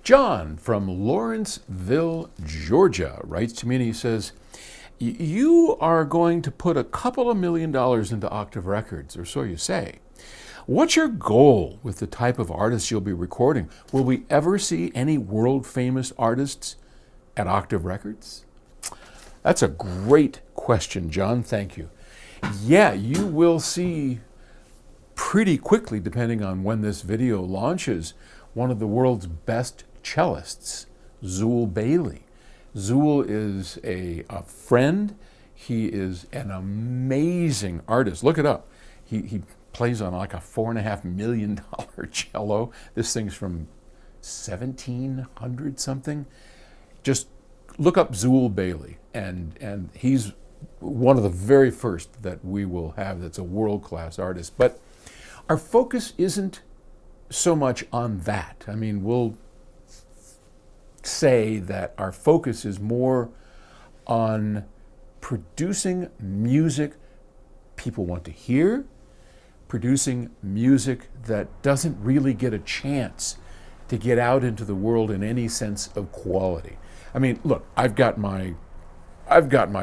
John from Lawrenceville, Georgia, writes to me and he says, you are going to put a couple of $1 million into Octave Records, or so you say. What's your goal with the type of artists you'll be recording? Will we ever see any world-famous artists at Octave Records? That's a great question, John. Thank you. Yeah, you will see pretty quickly, depending on when this video launches, one of the world's best cellists, Zool Bailey. Zool is a friend. He is an amazing artist. Look it up. He plays on like a $4.5 million cello. This thing's from 1700 something. Just look up Zool Bailey, and he's one of the very first that we will have that's a world-class artist. But our focus isn't so much on that. I mean, we'll say that our focus is more on producing music people want to hear, producing music that doesn't really get a chance to get out into the world in any sense of quality. I mean, look, I've got my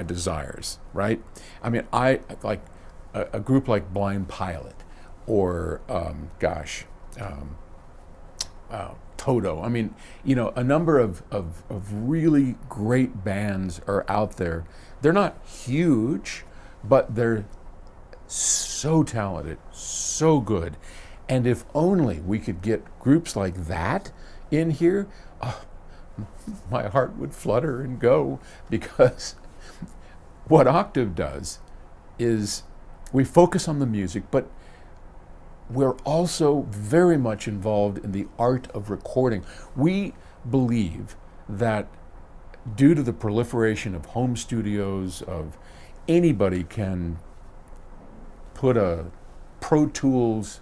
desires, right? I mean, I like a group like Blind Pilot or Toto. I mean, you know, a number of really great bands are out there. They're not huge, but they're so talented, so good. And if only we could get groups like that in here, my heart would flutter and go, because what Octave does is we focus on the music, but we're also very much involved in the art of recording. We believe that due to the proliferation of home studios, of anybody can put a Pro Tools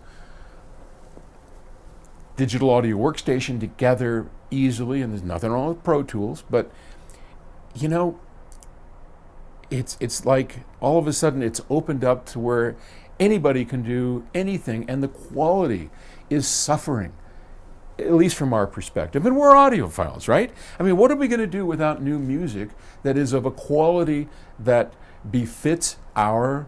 digital audio workstation together easily, and there's nothing wrong with Pro Tools, but you know, it's like all of a sudden it's opened up to where anybody can do anything, and the quality is suffering, at least from our perspective. And we're audiophiles, right? I mean, what are we going to do without new music that is of a quality that befits our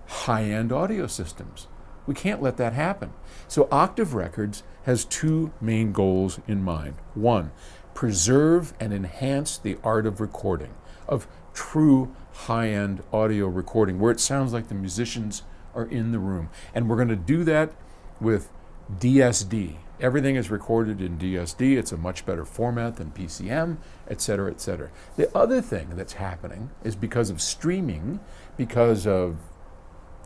high-end audio systems? We can't let that happen. So Octave Records has two main goals in mind. One, preserve and enhance the art of recording, of true high-end audio recording, where it sounds like the musicians are in the room. And we're going to do that with DSD. Everything is recorded in DSD. It's a much better format than PCM, et cetera, et cetera. The other thing that's happening is because of streaming, because of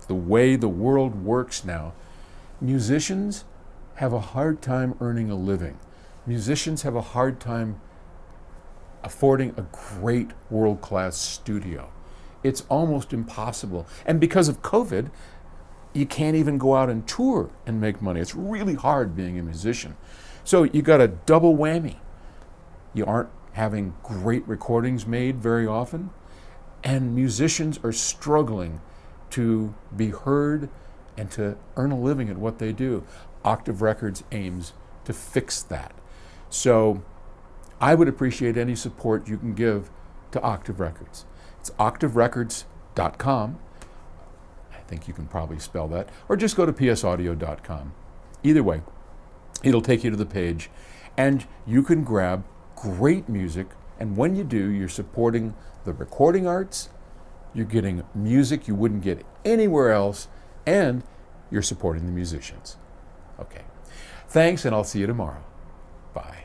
the way the world works now, musicians have a hard time earning a living. Musicians have a hard time affording a great world-class studio. It's almost impossible. And because of COVID, you can't even go out and tour and make money. It's really hard being a musician. So you got a double whammy. You aren't having great recordings made very often, and musicians are struggling to be heard and to earn a living at what they do. Octave Records aims to fix that. So I would appreciate any support you can give to Octave Records. It's octaverecords.com. I think you can probably spell that. Or just go to psaudio.com. Either way, it'll take you to the page, and you can grab great music. And when you do, you're supporting the recording arts, you're getting music you wouldn't get anywhere else, and you're supporting the musicians. Okay. Thanks, and I'll see you tomorrow. Bye.